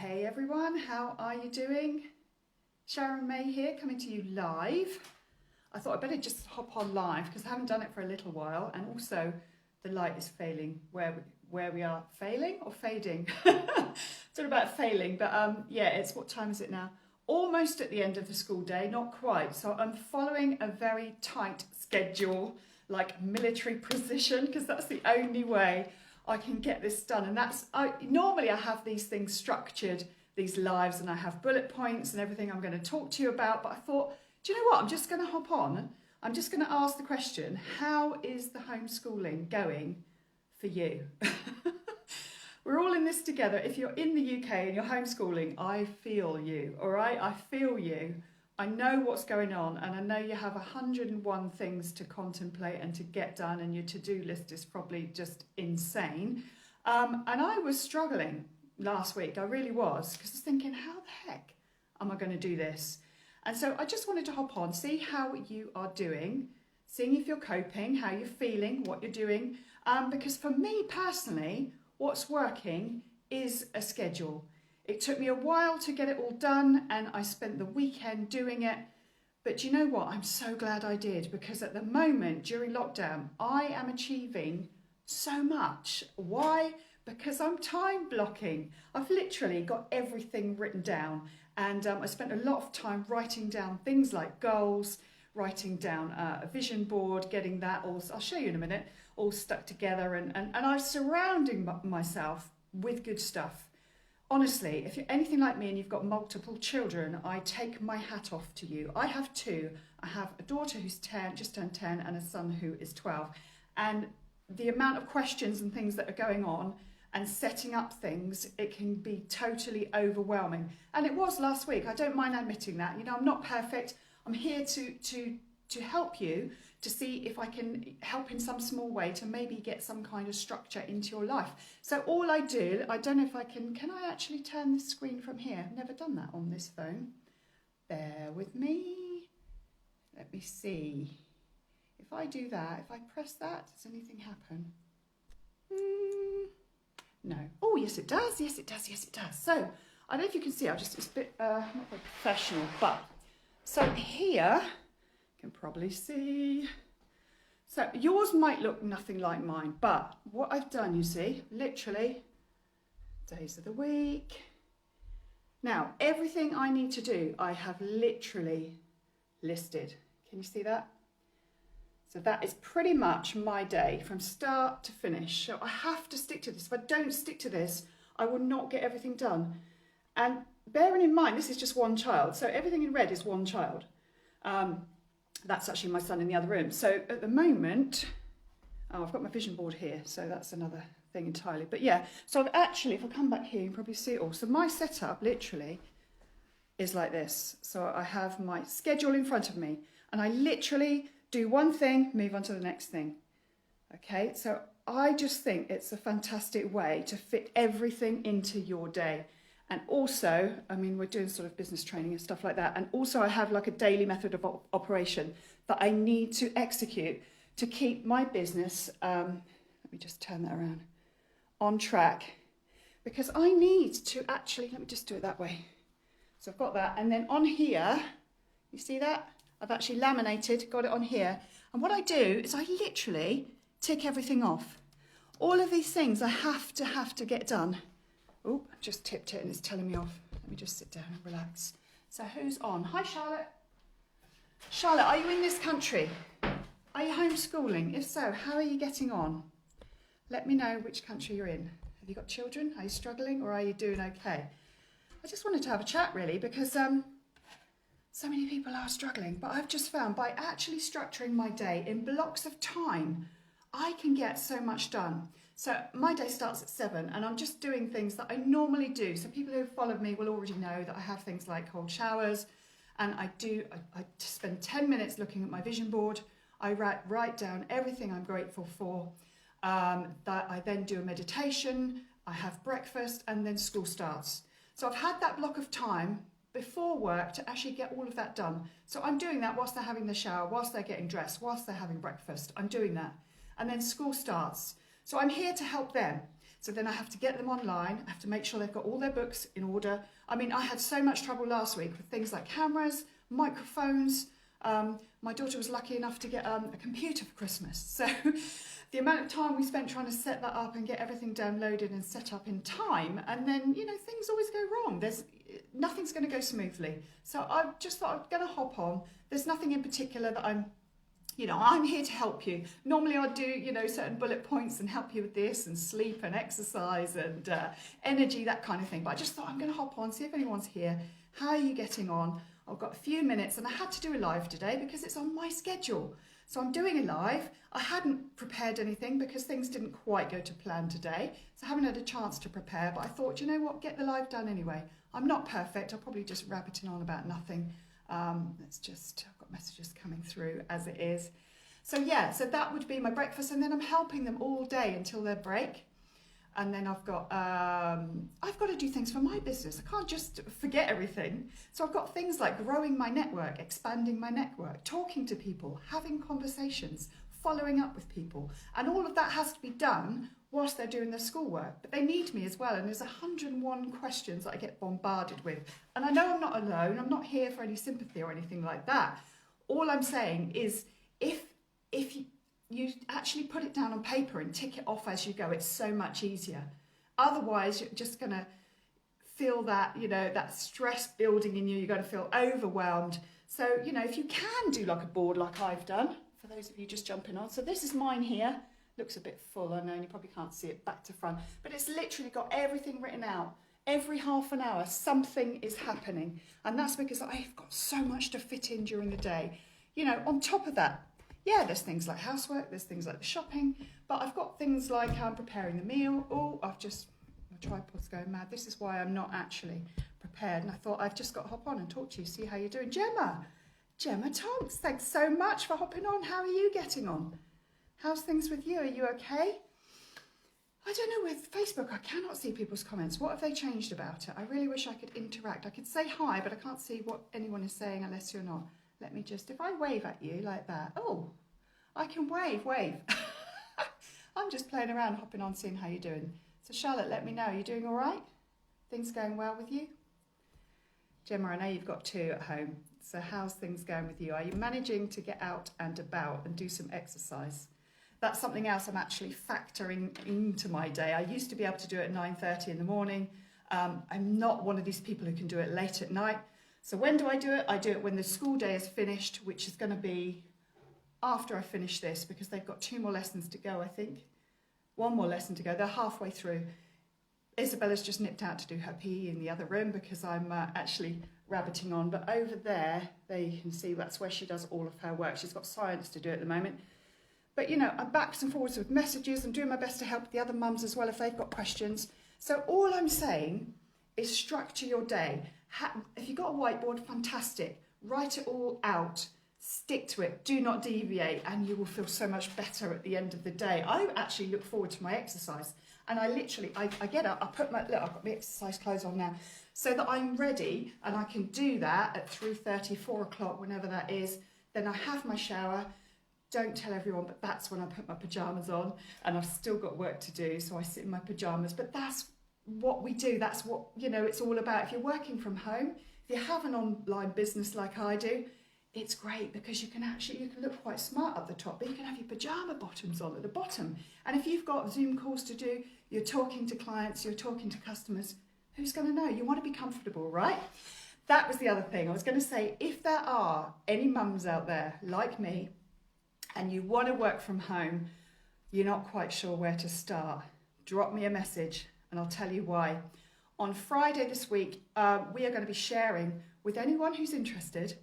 Hey everyone, how are you doing? Sharon May here, coming to you live. I thought I'd better just hop on live because I haven't done it for a little while, and also the light is failing where we are. Failing or fading? It's all about failing, but yeah, it's, what time is it now? Almost at the end of the school day, not quite. So I'm following a very tight schedule, like military precision, because that's the only way I can get this done. And normally I have these things structured, these lives, and I have bullet points and everything I'm going to talk to you about. But I thought, do you know what? I'm just going to hop on. I'm just going to ask the question, how is the homeschooling going for you? We're all in this together. If you're in the UK and you're homeschooling, I feel you, all right? I feel you. I know what's going on, and I know you have 101 things to contemplate and to get done, and your to-do list is probably just insane. And I was struggling last week, I really was, because I was thinking, how the heck am I going to do this? And so I just wanted to hop on, see how you are doing, seeing if you're coping, how you're feeling, what you're doing. Because for me personally, what's working is a schedule. It took me a while to get it all done, and I spent the weekend doing it. But you know what? I'm so glad I did, because at the moment during lockdown, I am achieving so much. Why? Because I'm time blocking. I've literally got everything written down, and I spent a lot of time writing down things like goals, writing down a vision board, getting that all, I'll show you in a minute, all stuck together, and I'm surrounding myself with good stuff. Honestly, if you're anything like me and you've got multiple children, I take my hat off to you. I have two. I have a daughter who's 10, just turned 10, and a son who is 12. And the amount of questions and things that are going on and setting up things, it can be totally overwhelming. And it was last week. I don't mind admitting that. You know, I'm not perfect. I'm here to help you, to see if I can help in some small way to maybe get some kind of structure into your life. So all I do, I don't know if I can I actually turn the screen from here? I've never done that on this phone. Bear with me. Let me see. If I do that, if I press that, does anything happen? No. Oh, yes it does. Yes it does. Yes it does. So I don't know if you can see, it's a bit not very professional, but so here, you can probably see. So yours might look nothing like mine, but what I've done, you see, literally, days of the week. Now, everything I need to do, I have literally listed. Can you see that? So that is pretty much my day from start to finish. So I have to stick to this. If I don't stick to this, I will not get everything done. And bearing in mind, this is just one child. So everything in red is one child. That's actually my son in the other room. So at the moment, I've got my vision board here. So that's another thing entirely. But yeah, so I've actually, if I come back here, you can probably see it all. So my setup literally is like this. So I have my schedule in front of me, and I literally do one thing, move on to the next thing. Okay, so I just think it's a fantastic way to fit everything into your day. And also, I mean, we're doing sort of business training and stuff like that. And also I have like a daily method of operation that I need to execute to keep my business, let me just turn that around, on track. Because I need to actually, let me just do it that way. So I've got that. And then on here, you see that? I've actually laminated, got it on here. And what I do is I literally tick everything off. All of these things I have to get done. Oh, I just tipped it and it's telling me off. Let me just sit down and relax. So who's on? Hi, Charlotte. Charlotte, are you in this country? Are you homeschooling? If so, how are you getting on? Let me know which country you're in. Have you got children? Are you struggling, or are you doing okay? I just wanted to have a chat really, because so many people are struggling, but I've just found by actually structuring my day in blocks of time, I can get so much done. So my day starts at 7, and I'm just doing things that I normally do. So people who have followed me will already know that I have things like cold showers, and I spend 10 minutes looking at my vision board. I write down everything I'm grateful for. That I then do a meditation, I have breakfast, and then school starts. So I've had that block of time before work to actually get all of that done. So I'm doing that whilst they're having the shower, whilst they're getting dressed, whilst they're having breakfast. I'm doing that. And then school starts. So I'm here to help them. So then I have to get them online. I have to make sure they've got all their books in order. I mean, I had so much trouble last week with things like cameras, microphones. My daughter was lucky enough to get a computer for Christmas. So the amount of time we spent trying to set that up and get everything downloaded and set up in time, and then, you know, things always go wrong. Nothing's going to go smoothly. So I just thought I'm going to hop on. There's nothing in particular that I'm here to help you. Normally I'd do, you know, certain bullet points and help you with this and sleep and exercise and energy, that kind of thing. But I just thought I'm going to hop on, see if anyone's here. How are you getting on? I've got a few minutes, and I had to do a live today because it's on my schedule. So I'm doing a live. I hadn't prepared anything because things didn't quite go to plan today. So I haven't had a chance to prepare, but I thought, you know what, get the live done anyway. I'm not perfect. I'll probably just rabbiting on about nothing. I've got messages coming through as it is. So yeah, so that would be my breakfast, and then I'm helping them all day until their break. And then I've got to do things for my business. I can't just forget everything. So I've got things like growing my network, expanding my network, talking to people, having conversations, following up with people. And all of that has to be done whilst they're doing their schoolwork. But they need me as well. And there's 101 questions that I get bombarded with. And I know I'm not alone. I'm not here for any sympathy or anything like that. All I'm saying is if you actually put it down on paper and tick it off as you go, it's so much easier. Otherwise, you're just going to feel that, you know, that stress building in you. You're going to feel overwhelmed. So, you know, if you can do like a board like I've done, for those of you just jumping on. So this is mine here. Looks a bit full, I know, and you probably can't see it back to front. But it's literally got everything written out. Every half an hour, something is happening. And that's because I've got so much to fit in during the day. You know, on top of that, yeah, there's things like housework, there's things like the shopping, but I've got things like preparing the meal. Oh, my tripod's going mad. This is why I'm not actually prepared. And I thought I've just got to hop on and talk to you, see how you're doing. Gemma Tonks, thanks so much for hopping on. How are you getting on? How's things with you? Are you okay? I don't know, with Facebook, I cannot see people's comments. What have they changed about it? I really wish I could interact. I could say hi, but I can't see what anyone is saying unless you're not. Let me just, if I wave at you like that, oh, I can wave. I'm just playing around, hopping on, seeing how you're doing. So Charlotte, let me know, are you doing all right? Things going well with you? Gemma, I know you've got two at home. So how's things going with you? Are you managing to get out and about and do some exercise? That's something else I'm actually factoring into my day. I used to be able to do it at 9:30 in the morning. I'm not one of these people who can do it late at night. So when do I do it? I do it when the school day is finished, which is going to be after I finish this, because they've got 2 more lessons to go, I think. 1 more lesson to go. They're halfway through. Isabella's just nipped out to do her PE in the other room because I'm actually rabbiting on. But over there you can see that's where she does all of her work. She's got science to do at the moment. But, you know, I'm backwards and forwards with messages. I'm doing my best to help the other mums as well if they've got questions. So all I'm saying is structure your day. If you've got a whiteboard, fantastic. Write it all out. Stick to it. Do not deviate, and you will feel so much better at the end of the day. I actually look forward to my exercise. And I get up, I've got my exercise clothes on now, so that I'm ready, and I can do that at 3:30, 4 o'clock, whenever that is. Then I have my shower. Don't tell everyone, but that's when I put my pyjamas on, and I've still got work to do, so I sit in my pyjamas. But that's what we do. That's what, you know, it's all about. If you're working from home, if you have an online business like I do, it's great because you can look quite smart at the top, but you can have your pyjama bottoms on at the bottom. And if you've got Zoom calls to do, you're talking to clients, you're talking to customers, who's going to know? You want to be comfortable, right? That was the other thing. I was going to say, if there are any mums out there like me and you want to work from home, you're not quite sure where to start, drop me a message and I'll tell you why. On Friday this week, we are going to be sharing with anyone who's interested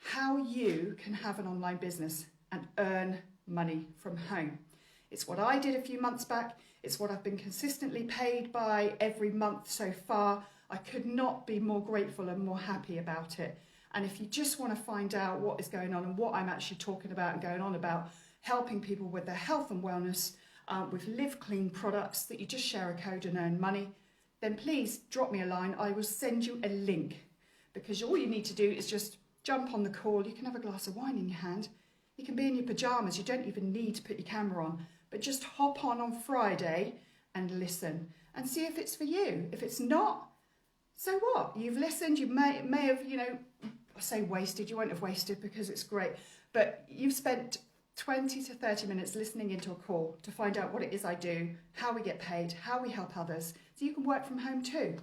how you can have an online business and earn money from home. It's what I did a few months back. It's what I've been consistently paid by every month so far. I could not be more grateful and more happy about it. And if you just want to find out what is going on and what I'm actually talking about and going on about, helping people with their health and wellness, with Live Clean products that you just share a code and earn money, then please drop me a line. I will send you a link, because all you need to do is just jump on the call. You can have a glass of wine in your hand. You can be in your pyjamas. You don't even need to put your camera on, but just hop on Friday and listen and see if it's for you. If it's not, so what? You've listened, you may have, I say wasted, you won't have wasted because it's great, but you've spent 20 to 30 minutes listening into a call to find out what it is I do, how we get paid, how we help others, so you can work from home too.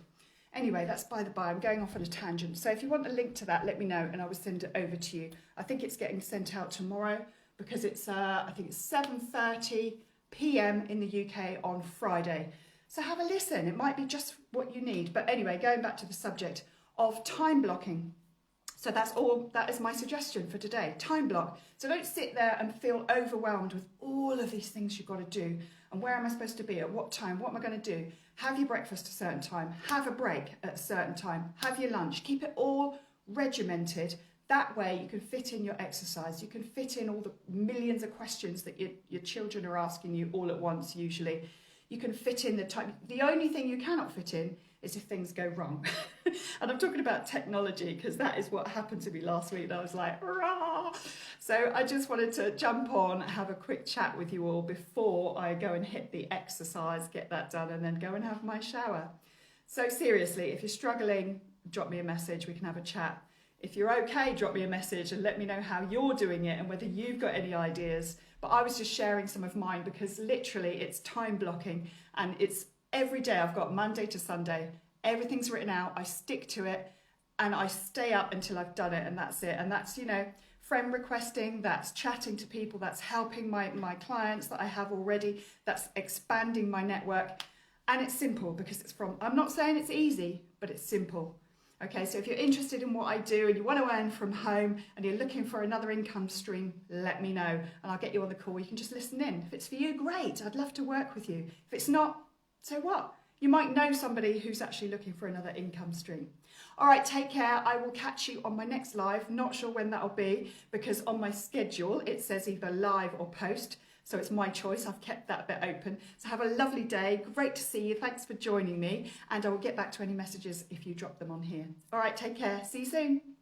Anyway, that's by the by, I'm going off on a tangent. So if you want a link to that, let me know and I will send it over to you. I think it's getting sent out tomorrow because it's, I think it's 7:30 p.m. in the UK on Friday. So have a listen, it might be just what you need. But anyway, going back to the subject of time blocking. So that is my suggestion for today, time block. So don't sit there and feel overwhelmed with all of these things you've got to do. And where am I supposed to be, at what time, what am I going to do? Have your breakfast at a certain time, have a break at a certain time, have your lunch, keep it all regimented. That way you can fit in your exercise, you can fit in all the millions of questions that your children are asking you all at once usually. You can fit in the time. The only thing you cannot fit in is if things go wrong. And I'm talking about technology because that is what happened to me last week. And I was like, rah! So I just wanted to jump on, have a quick chat with you all before I go and hit the exercise, get that done, and then go and have my shower. So seriously, if you're struggling, drop me a message, we can have a chat. If you're okay, drop me a message and let me know how you're doing it and whether you've got any ideas. But I was just sharing some of mine because literally it's time blocking and it's every day. I've got Monday to Sunday. Everything's written out. I stick to it and I stay up until I've done it and that's it. And that's, friend requesting, that's chatting to people, that's helping my clients that I have already, that's expanding my network. And it's simple because I'm not saying it's easy, but it's simple. Okay, so if you're interested in what I do and you want to earn from home and you're looking for another income stream, let me know and I'll get you on the call. You can just listen in. If it's for you, great. I'd love to work with you. If it's not, so what? You might know somebody who's actually looking for another income stream. All right, take care. I will catch you on my next live. Not sure when that'll be because on my schedule it says either live or post. So it's my choice. I've kept that bit open. So have a lovely day. Great to see you. Thanks for joining me. And I will get back to any messages if you drop them on here. All right, take care. See you soon.